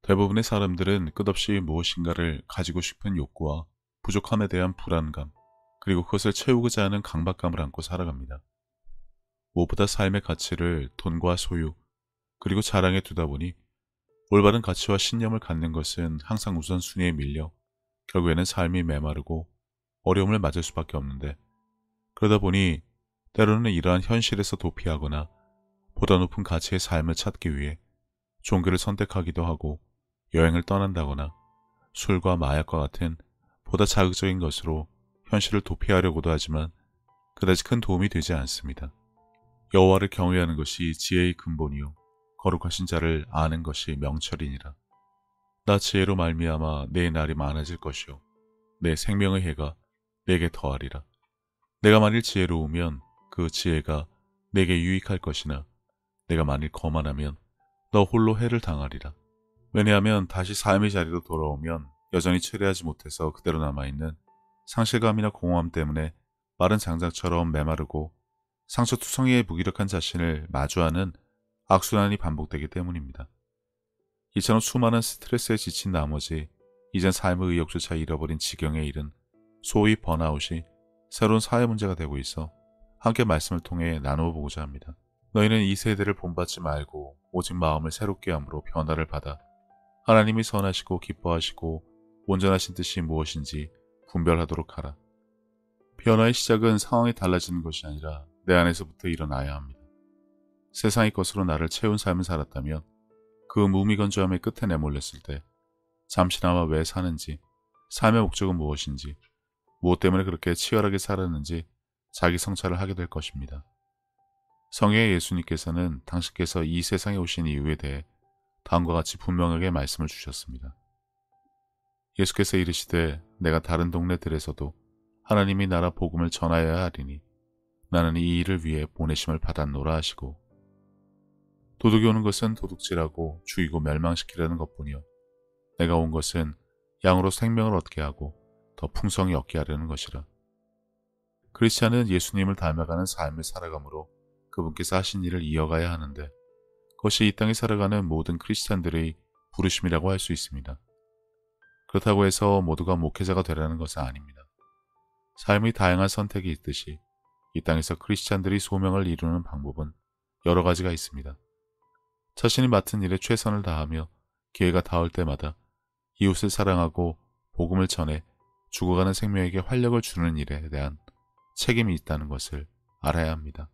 대부분의 사람들은 끝없이 무엇인가를 가지고 싶은 욕구와 부족함에 대한 불안감, 그리고 그것을 채우고자 하는 강박감을 안고 살아갑니다. 무엇보다 삶의 가치를 돈과 소유, 그리고 자랑에 두다 보니 올바른 가치와 신념을 갖는 것은 항상 우선순위에 밀려 결국에는 삶이 메마르고 어려움을 맞을 수밖에 없는데, 그러다 보니 때로는 이러한 현실에서 도피하거나 보다 높은 가치의 삶을 찾기 위해 종교를 선택하기도 하고 여행을 떠난다거나 술과 마약과 같은 보다 자극적인 것으로 현실을 도피하려고도 하지만 그다지 큰 도움이 되지 않습니다. 여호와를 경외하는 것이 지혜의 근본이요 거룩하신 자를 아는 것이 명철이니라. 나 지혜로 말미암아 내 날이 많아질 것이요 내 생명의 해가 내게 더하리라. 내가 만일 지혜로우면 그 지혜가 내게 유익할 것이나 내가 만일 거만하면 너 홀로 해를 당하리라. 왜냐하면 다시 삶의 자리로 돌아오면 여전히 철회하지 못해서 그대로 남아있는 상실감이나 공허함 때문에 마른 장작처럼 메마르고 상처투성이의 무기력한 자신을 마주하는 악순환이 반복되기 때문입니다. 이처럼 수많은 스트레스에 지친 나머지 이젠 삶의 의욕조차 잃어버린 지경에 이른 소위 번아웃이 새로운 사회 문제가 되고 있어 함께 말씀을 통해 나누어 보고자 합니다. 너희는 이 세대를 본받지 말고 오직 마음을 새롭게 함으로 변화를 받아 하나님이 선하시고 기뻐하시고 온전하신 뜻이 무엇인지 분별하도록 하라. 변화의 시작은 상황이 달라지는 것이 아니라 내 안에서부터 일어나야 합니다. 세상의 것으로 나를 채운 삶을 살았다면 그 무미건조함의 끝에 내몰렸을 때 잠시나마 왜 사는지, 삶의 목적은 무엇인지, 무엇 때문에 그렇게 치열하게 살았는지 자기 성찰을 하게 될 것입니다. 성경의 예수님께서는 당신께서 이 세상에 오신 이유에 대해 다음과 같이 분명하게 말씀을 주셨습니다. 예수께서 이르시되 내가 다른 동네들에서도 하나님이 나라 복음을 전하여야 하리니 나는 이 일을 위해 보내심을 받았노라 하시고, 도둑이 오는 것은 도둑질하고 죽이고 멸망시키려는 것뿐이요 내가 온 것은 양으로 생명을 얻게 하고 더 풍성히 얻게 하려는 것이라. 크리스찬은 예수님을 닮아가는 삶을 살아가므로 그분께서 하신 일을 이어가야 하는데, 그것이 이 땅에 살아가는 모든 크리스찬들의 부르심이라고 할 수 있습니다. 그렇다고 해서 모두가 목회자가 되라는 것은 아닙니다. 삶의 다양한 선택이 있듯이 이 땅에서 크리스찬들이 소명을 이루는 방법은 여러 가지가 있습니다. 자신이 맡은 일에 최선을 다하며 기회가 닿을 때마다 이웃을 사랑하고 복음을 전해 죽어가는 생명에게 활력을 주는 일에 대한 책임이 있다는 것을 알아야 합니다.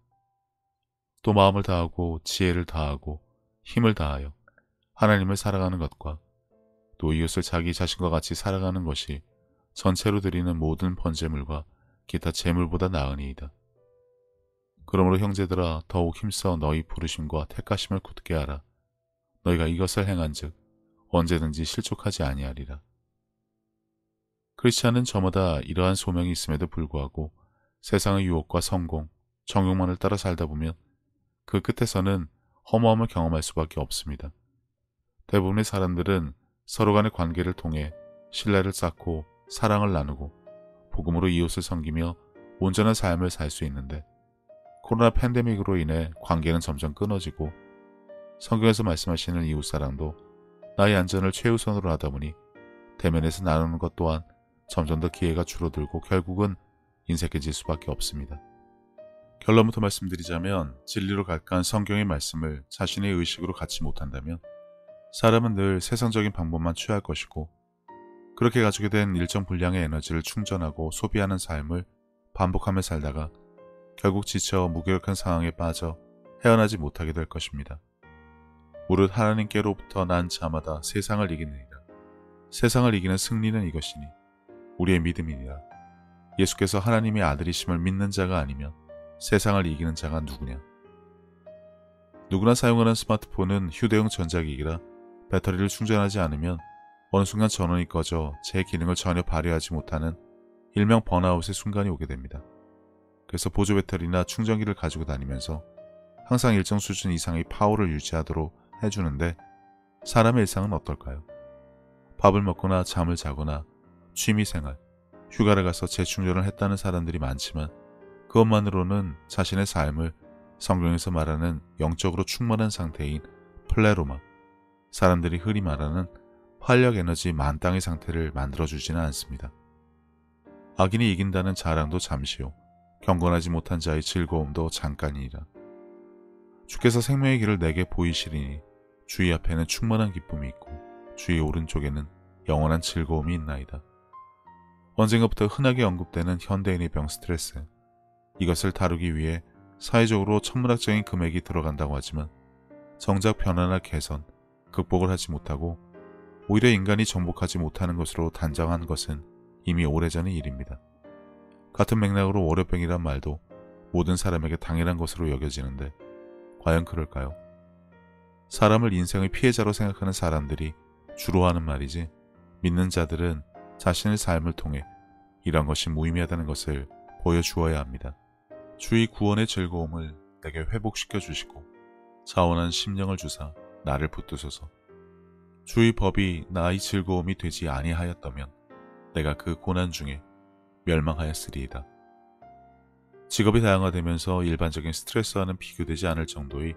또 마음을 다하고 지혜를 다하고 힘을 다하여 하나님을 사랑하는 것과 또 이웃을 자기 자신과 같이 살아가는 것이 전체로 드리는 모든 번제물과 기타 제물보다 나으니이다. 그러므로 형제들아 더욱 힘써 너희 부르심과 택하심을 굳게 하라. 너희가 이것을 행한즉 언제든지 실족하지 아니하리라. 크리스찬은 저마다 이러한 소명이 있음에도 불구하고 세상의 유혹과 성공, 정욕만을 따라 살다 보면 그 끝에서는 허무함을 경험할 수밖에 없습니다. 대부분의 사람들은 서로 간의 관계를 통해 신뢰를 쌓고 사랑을 나누고 복음으로 이웃을 섬기며 온전한 삶을 살 수 있는데, 코로나 팬데믹으로 인해 관계는 점점 끊어지고 성경에서 말씀하시는 이웃사랑도 나의 안전을 최우선으로 하다 보니 대면에서 나누는 것 또한 점점 더 기회가 줄어들고 결국은 인색해질 수밖에 없습니다. 결론부터 말씀드리자면 진리로 갈가한 성경의 말씀을 자신의 의식으로 갖지 못한다면 사람은 늘 세상적인 방법만 취할 것이고, 그렇게 가지게 된 일정 분량의 에너지를 충전하고 소비하는 삶을 반복하며 살다가 결국 지쳐 무기력한 상황에 빠져 헤어나지 못하게 될 것입니다. 무릇 하나님께로부터 난 자마다 세상을 이기느니라. 세상을 이기는 승리는 이것이니 우리의 믿음이니라. 예수께서 하나님의 아들이심을 믿는 자가 아니면 세상을 이기는 자가 누구냐. 누구나 사용하는 스마트폰은 휴대용 전자기기라 배터리를 충전하지 않으면 어느 순간 전원이 꺼져 제 기능을 전혀 발휘하지 못하는 일명 번아웃의 순간이 오게 됩니다. 그래서 보조 배터리나 충전기를 가지고 다니면서 항상 일정 수준 이상의 파워를 유지하도록 해주는데, 사람의 일상은 어떨까요? 밥을 먹거나 잠을 자거나 취미생활, 휴가를 가서 재충전을 했다는 사람들이 많지만 그것만으로는 자신의 삶을 성경에서 말하는 영적으로 충만한 상태인 플레로마, 사람들이 흔히 말하는 활력 에너지 만땅의 상태를 만들어주지는 않습니다. 악인이 이긴다는 자랑도 잠시요. 경건하지 못한 자의 즐거움도 잠깐이니라. 주께서 생명의 길을 내게 보이시리니 주의 앞에는 충만한 기쁨이 있고 주의 오른쪽에는 영원한 즐거움이 있나이다. 언젠가부터 흔하게 언급되는 현대인의 병 스트레스. 이것을 다루기 위해 사회적으로 천문학적인 금액이 들어간다고 하지만 정작 변화나 개선, 극복을 하지 못하고 오히려 인간이 정복하지 못하는 것으로 단정한 것은 이미 오래전의 일입니다. 같은 맥락으로 월요병이란 말도 모든 사람에게 당연한 것으로 여겨지는데 과연 그럴까요? 사람을 인생의 피해자로 생각하는 사람들이 주로 하는 말이지 믿는 자들은 자신의 삶을 통해 이런 것이 무의미하다는 것을 보여주어야 합니다. 주의 구원의 즐거움을 내게 회복시켜 주시고 자원한 심령을 주사 나를 붙드소서. 주의 법이 나의 즐거움이 되지 아니하였다면 내가 그 고난 중에 멸망하였으리이다. 직업이 다양화되면서 일반적인 스트레스와는 비교되지 않을 정도의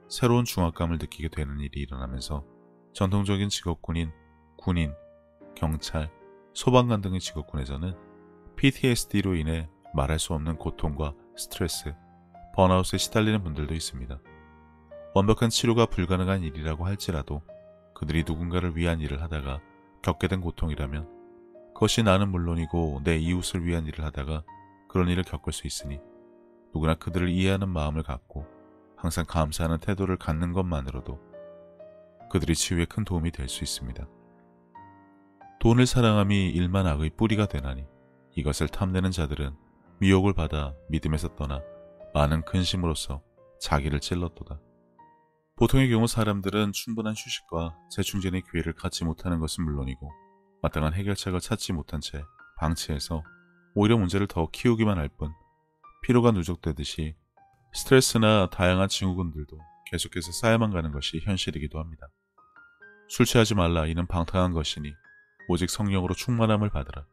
새로운 중압감을 느끼게 되는 일이 일어나면서 전통적인 직업군인 군인, 경찰, 소방관 등의 직업군에서는 PTSD로 인해 말할 수 없는 고통과 스트레스, 번아웃에 시달리는 분들도 있습니다. 완벽한 치료가 불가능한 일이라고 할지라도 그들이 누군가를 위한 일을 하다가 겪게 된 고통이라면 그것이 나는 물론이고 내 이웃을 위한 일을 하다가 그런 일을 겪을 수 있으니 누구나 그들을 이해하는 마음을 갖고 항상 감사하는 태도를 갖는 것만으로도 그들의 치유에 큰 도움이 될 수 있습니다. 돈을 사랑함이 일만 악의 뿌리가 되나니 이것을 탐내는 자들은 미혹을 받아 믿음에서 떠나 많은 근심으로써 자기를 찔렀도다. 보통의 경우 사람들은 충분한 휴식과 재충전의 기회를 갖지 못하는 것은 물론이고 마땅한 해결책을 찾지 못한 채 방치해서 오히려 문제를 더 키우기만 할 뿐 피로가 누적되듯이 스트레스나 다양한 증후군들도 계속해서 쌓여만 가는 것이 현실이기도 합니다. 술 취하지 말라 이는 방탕한 것이니 오직 성령으로 충만함을 받으라.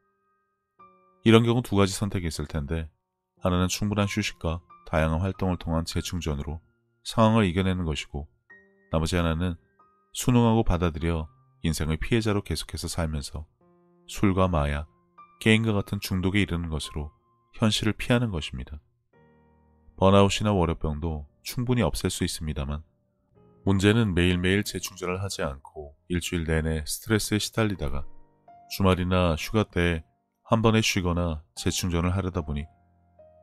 이런 경우 두 가지 선택이 있을 텐데 하나는 충분한 휴식과 다양한 활동을 통한 재충전으로 상황을 이겨내는 것이고 나머지 하나는 순응하고 받아들여 인생의 피해자로 계속해서 살면서 술과 마약, 게임과 같은 중독에 이르는 것으로 현실을 피하는 것입니다. 번아웃이나 월요병도 충분히 없앨 수 있습니다만 문제는 매일매일 재충전을 하지 않고 일주일 내내 스트레스에 시달리다가 주말이나 휴가 때 한 번에 쉬거나 재충전을 하려다 보니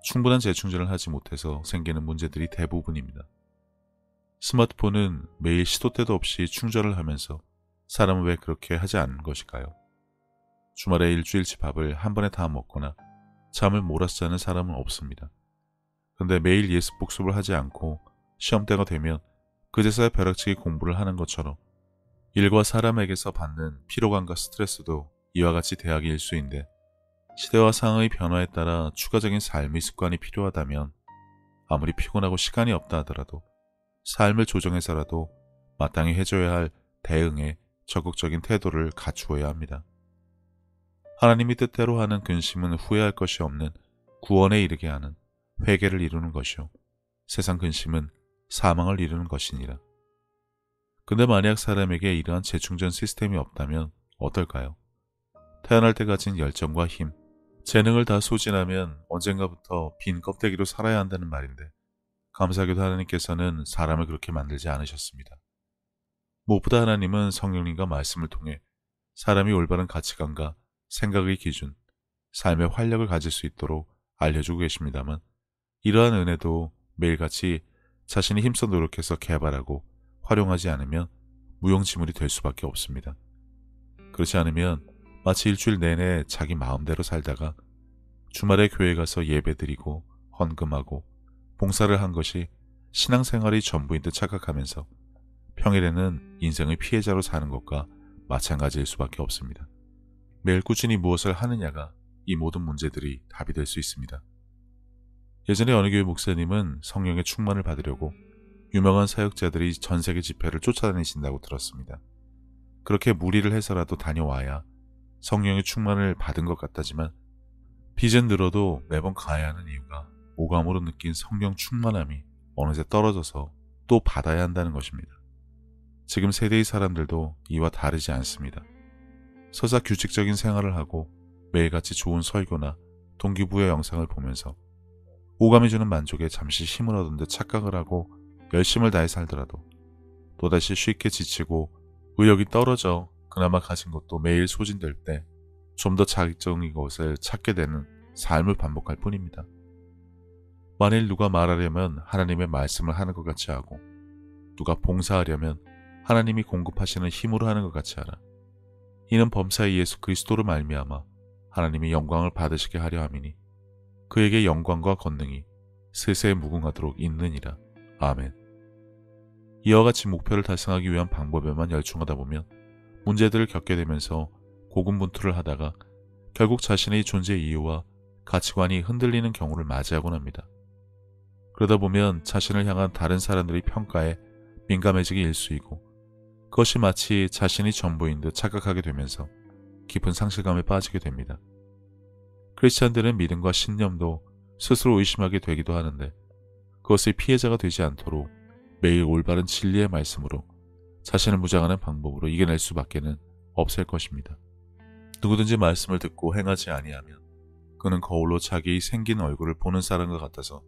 충분한 재충전을 하지 못해서 생기는 문제들이 대부분입니다. 스마트폰은 매일 시도 때도 없이 충전을 하면서 사람은 왜 그렇게 하지 않는 것일까요? 주말에 일주일치 밥을 한 번에 다 먹거나 잠을 몰아서 자는 사람은 없습니다. 그런데 매일 예습 복습을 하지 않고 시험때가 되면 그제서야 벼락치기 공부를 하는 것처럼 일과 사람에게서 받는 피로감과 스트레스도 이와 같이 대학의 일수인데 시대와 상황의 변화에 따라 추가적인 삶의 습관이 필요하다면 아무리 피곤하고 시간이 없다 하더라도 삶을 조정해서라도 마땅히 해줘야 할 대응에 적극적인 태도를 갖추어야 합니다. 하나님이 뜻대로 하는 근심은 후회할 것이 없는 구원에 이르게 하는 회개를 이루는 것이요 세상 근심은 사망을 이루는 것이니라. 근데 만약 사람에게 이러한 재충전 시스템이 없다면 어떨까요? 태어날 때 가진 열정과 힘, 재능을 다 소진하면 언젠가부터 빈 껍데기로 살아야 한다는 말인데 감사하게도 하나님께서는 사람을 그렇게 만들지 않으셨습니다. 무엇보다 하나님은 성령님과 말씀을 통해 사람이 올바른 가치관과 생각의 기준, 삶의 활력을 가질 수 있도록 알려주고 계십니다만 이러한 은혜도 매일같이 자신이 힘써 노력해서 개발하고 활용하지 않으면 무용지물이 될 수밖에 없습니다. 그렇지 않으면 마치 일주일 내내 자기 마음대로 살다가 주말에 교회 가서 예배드리고 헌금하고 봉사를 한 것이 신앙생활의 전부인 듯 착각하면서 평일에는 인생의 피해자로 사는 것과 마찬가지일 수밖에 없습니다. 매일 꾸준히 무엇을 하느냐가 이 모든 문제들이 답이 될 수 있습니다. 예전에 어느 교회 목사님은 성령의 충만을 받으려고 유명한 사역자들이 전세계 집회를 쫓아다니신다고 들었습니다. 그렇게 무리를 해서라도 다녀와야 성령의 충만을 받은 것 같다지만 빚은 늘어도 매번 가야 하는 이유가 오감으로 느낀 성령 충만함이 어느새 떨어져서 또 받아야 한다는 것입니다. 지금 세대의 사람들도 이와 다르지 않습니다. 서사 규칙적인 생활을 하고 매일같이 좋은 설교나 동기부여 영상을 보면서 오감이 주는 만족에 잠시 힘을 얻은 듯 착각을 하고 열심을 다해 살더라도 또다시 쉽게 지치고 의욕이 떨어져 그나마 가진 것도 매일 소진될 때 좀 더 자극적인 것을 찾게 되는 삶을 반복할 뿐입니다. 만일 누가 말하려면 하나님의 말씀을 하는 것 같이 하고 누가 봉사하려면 하나님이 공급하시는 힘으로 하는 것 같이 하라. 이는 범사의 예수 그리스도로 말미암아 하나님이 영광을 받으시게 하려 함이니 그에게 영광과 권능이 세세에 무궁하도록 있느니라. 아멘. 이와 같이 목표를 달성하기 위한 방법에만 열중하다 보면 문제들을 겪게 되면서 고군분투를 하다가 결국 자신의 존재 이유와 가치관이 흔들리는 경우를 맞이하곤 합니다. 그러다 보면 자신을 향한 다른 사람들의 평가에 민감해지기 일쑤이고 그것이 마치 자신이 전부인 듯 착각하게 되면서 깊은 상실감에 빠지게 됩니다. 크리스찬들은 믿음과 신념도 스스로 의심하게 되기도 하는데 그것의 피해자가 되지 않도록 매일 올바른 진리의 말씀으로 자신을 무장하는 방법으로 이겨낼 수밖에는 없을 것입니다. 누구든지 말씀을 듣고 행하지 아니하면 그는 거울로 자기의 생긴 얼굴을 보는 사람과 같아서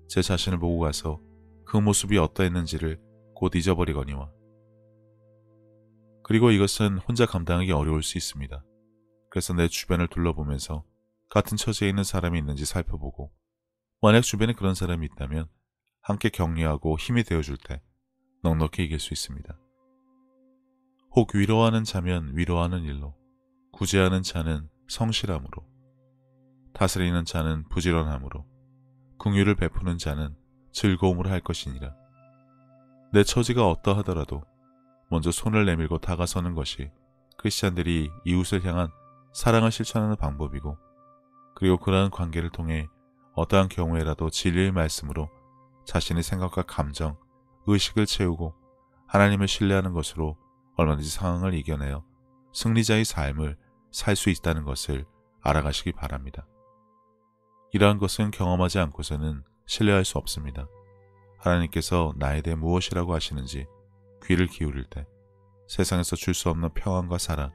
제 자신을 보고 가서 그 모습이 어떠했는지를 곧 잊어버리거니와. 그리고 이것은 혼자 감당하기 어려울 수 있습니다. 그래서 내 주변을 둘러보면서 같은 처지에 있는 사람이 있는지 살펴보고 만약 주변에 그런 사람이 있다면 함께 격려하고 힘이 되어줄 때 넉넉히 이길 수 있습니다. 혹 위로하는 자면 위로하는 일로, 구제하는 자는 성실함으로, 다스리는 자는 부지런함으로, 긍휼을 베푸는 자는 즐거움으로 할 것이니라. 내 처지가 어떠하더라도 먼저 손을 내밀고 다가서는 것이 크리스찬들이 이웃을 향한 사랑을 실천하는 방법이고, 그리고 그러한 관계를 통해 어떠한 경우에라도 진리의 말씀으로 자신의 생각과 감정, 의식을 채우고 하나님을 신뢰하는 것으로 얼마든지 상황을 이겨내어 승리자의 삶을 살 수 있다는 것을 알아가시기 바랍니다. 이러한 것은 경험하지 않고서는 신뢰할 수 없습니다. 하나님께서 나에 대해 무엇이라고 하시는지 귀를 기울일 때 세상에서 줄 수 없는 평안과 사랑,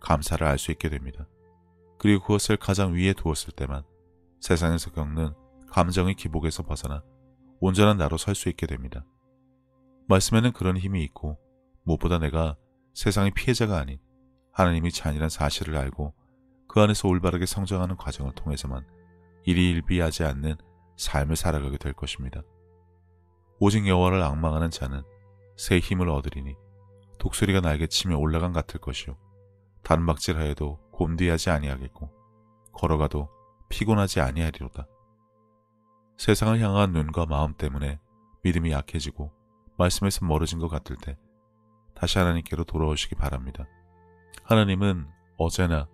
감사를 알 수 있게 됩니다. 그리고 그것을 가장 위에 두었을 때만 세상에서 겪는 감정의 기복에서 벗어나 온전한 나로 설 수 있게 됩니다. 말씀에는 그런 힘이 있고 무엇보다 내가 세상의 피해자가 아닌 하나님이 잔이란 사실을 알고 그 안에서 올바르게 성장하는 과정을 통해서만 일희일비하지 않는 삶을 살아가게 될 것입니다. 오직 여호와를 앙망하는 자는 새 힘을 얻으리니 독수리가 날개치며 올라간 같을 것이요 단박질하여도 곤두하지 아니하겠고 걸어가도 피곤하지 아니하리로다. 세상을 향한 눈과 마음 때문에 믿음이 약해지고 말씀에서 멀어진 것 같을 때 다시 하나님께로 돌아오시기 바랍니다. 하나님은 어제나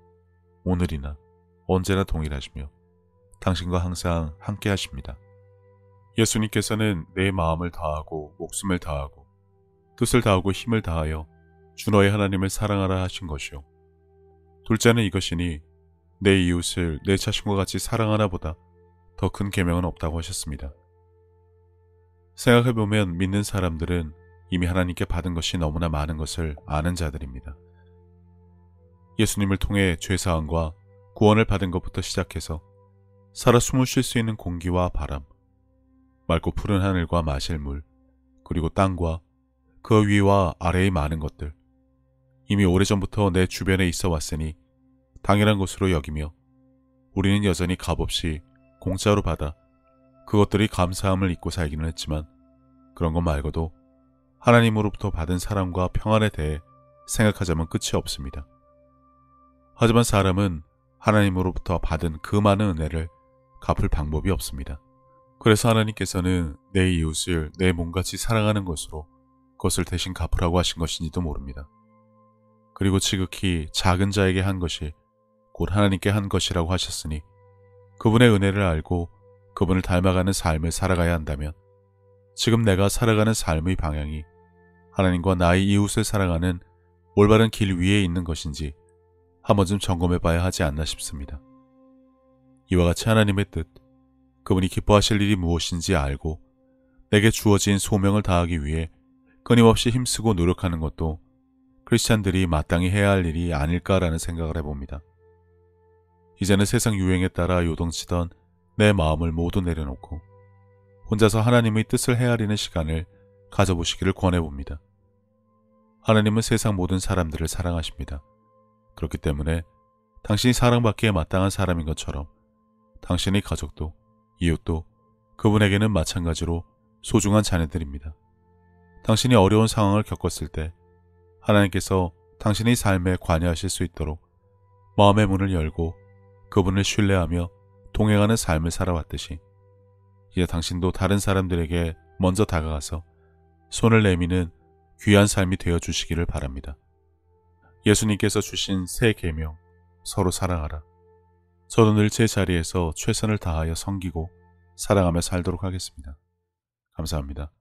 오늘이나 언제나 동일하시며 당신과 항상 함께 하십니다. 예수님께서는 내 마음을 다하고 목숨을 다하고 뜻을 다하고 힘을 다하여 주 너의 하나님을 사랑하라 하신 것이요. 둘째는 이것이니 내 이웃을 내 자신과 같이 사랑하나 보다 더 큰 계명은 없다고 하셨습니다. 생각해보면 믿는 사람들은 이미 하나님께 받은 것이 너무나 많은 것을 아는 자들입니다. 예수님을 통해 죄사함과 구원을 받은 것부터 시작해서 살아 숨을 쉴 수 있는 공기와 바람, 맑고 푸른 하늘과 마실 물, 그리고 땅과 그 위와 아래의 많은 것들, 이미 오래전부터 내 주변에 있어 왔으니 당연한 것으로 여기며 우리는 여전히 값없이 공짜로 받아 그것들이 감사함을 잊고 살기는 했지만 그런 것 말고도 하나님으로부터 받은 사랑과 평안에 대해 생각하자면 끝이 없습니다. 하지만 사람은 하나님으로부터 받은 그 많은 은혜를 갚을 방법이 없습니다. 그래서 하나님께서는 내 이웃을 내 몸같이 사랑하는 것으로 그것을 대신 갚으라고 하신 것인지도 모릅니다. 그리고 지극히 작은 자에게 한 것이 곧 하나님께 한 것이라고 하셨으니 그분의 은혜를 알고 그분을 닮아가는 삶을 살아가야 한다면 지금 내가 살아가는 삶의 방향이 하나님과 나의 이웃을 사랑하는 올바른 길 위에 있는 것인지 한 번쯤 점검해 봐야 하지 않나 싶습니다. 이와 같이 하나님의 뜻, 그분이 기뻐하실 일이 무엇인지 알고 내게 주어진 소명을 다하기 위해 끊임없이 힘쓰고 노력하는 것도 크리스찬들이 마땅히 해야 할 일이 아닐까라는 생각을 해봅니다. 이제는 세상 유행에 따라 요동치던 내 마음을 모두 내려놓고 혼자서 하나님의 뜻을 헤아리는 시간을 가져보시기를 권해봅니다. 하나님은 세상 모든 사람들을 사랑하십니다. 그렇기 때문에 당신이 사랑받기에 마땅한 사람인 것처럼 당신의 가족도 이웃도 그분에게는 마찬가지로 소중한 자녀들입니다. 당신이 어려운 상황을 겪었을 때 하나님께서 당신의 삶에 관여하실 수 있도록 마음의 문을 열고 그분을 신뢰하며 동행하는 삶을 살아왔듯이 이제 당신도 다른 사람들에게 먼저 다가가서 손을 내미는 귀한 삶이 되어주시기를 바랍니다. 예수님께서 주신 새 계명, 서로 사랑하라. 저도 늘 제 자리에서 최선을 다하여 섬기고 사랑하며 살도록 하겠습니다. 감사합니다.